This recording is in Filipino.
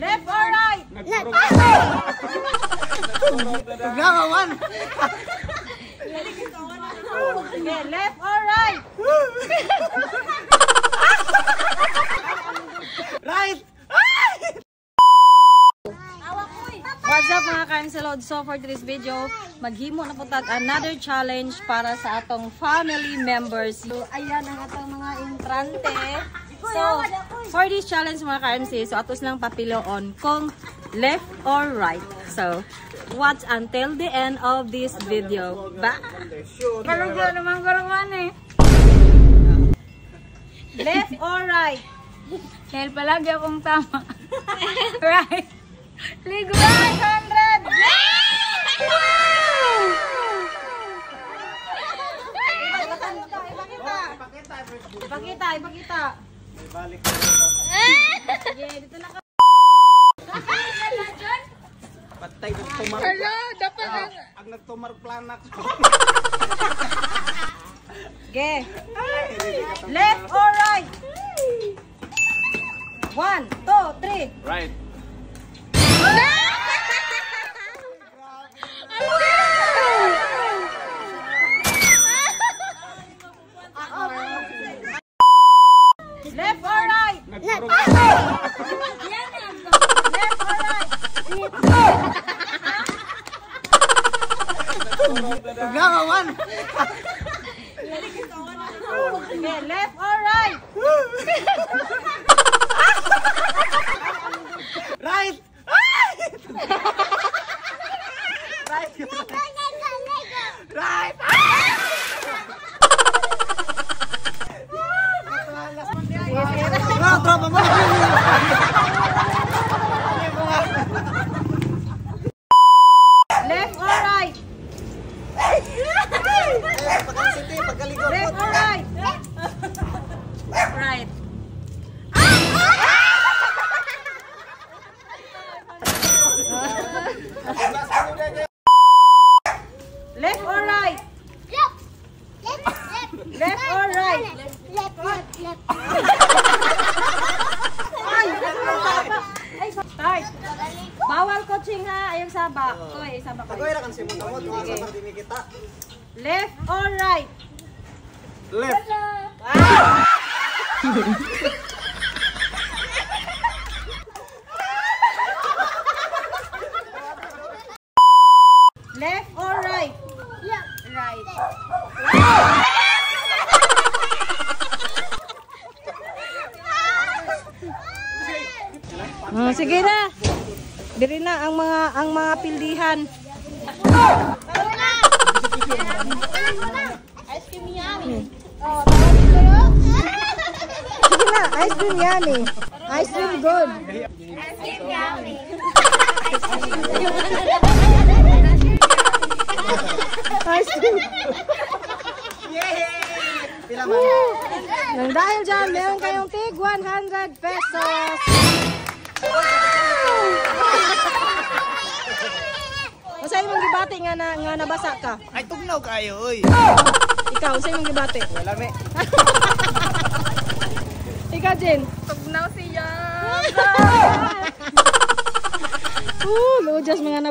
Left or right? Nagagawan. Okay, left or right? Right. What's up mga ka-MCLOD? So for today's video, maghimo na po tag another challenge para sa atong family members. So ayan ang atong mga entrante. So for this challenge mga ka-MC, so atos lang papiloon kung left or right. So watch until the end of this video. Ba? Karugo naman karuman eh. Left or right? Dahil palagi akong tama. Right. Ligo 100! Ipakita. Sige, dito na ka. Patay nagtumar. Hala, dapat Ang nagtumar planak. Okay. Left or right? 1, 2, 3. Right. Left or right? Left or right? Nagagawan. Okay, left or right? Right. Right. Tropa mo. Left or right? Left or right? Right. Left or right? Left or right? Ay, start. Bawal coaching ha, ayang saba. Koy, saba ko. Agoy ra kan si mo kamot mga sa dimi kita. Left or right? Left. Left or right? Right. Sige na. Diri na ang mga pildihan. ice cream yummy. Sige na, ice cream yummy. Ice cream good. Ice cream yummy. Ice cream. Pila man. Nang dahil dyan, meron kayong tig 100 pesos. Usa imong gibati nga nabasa ka? Ay tugnaw kayo oy. Ikaw, usa imong gibati? Wala me. Ikaw, Jen? Tugnaw siya. Lujas mga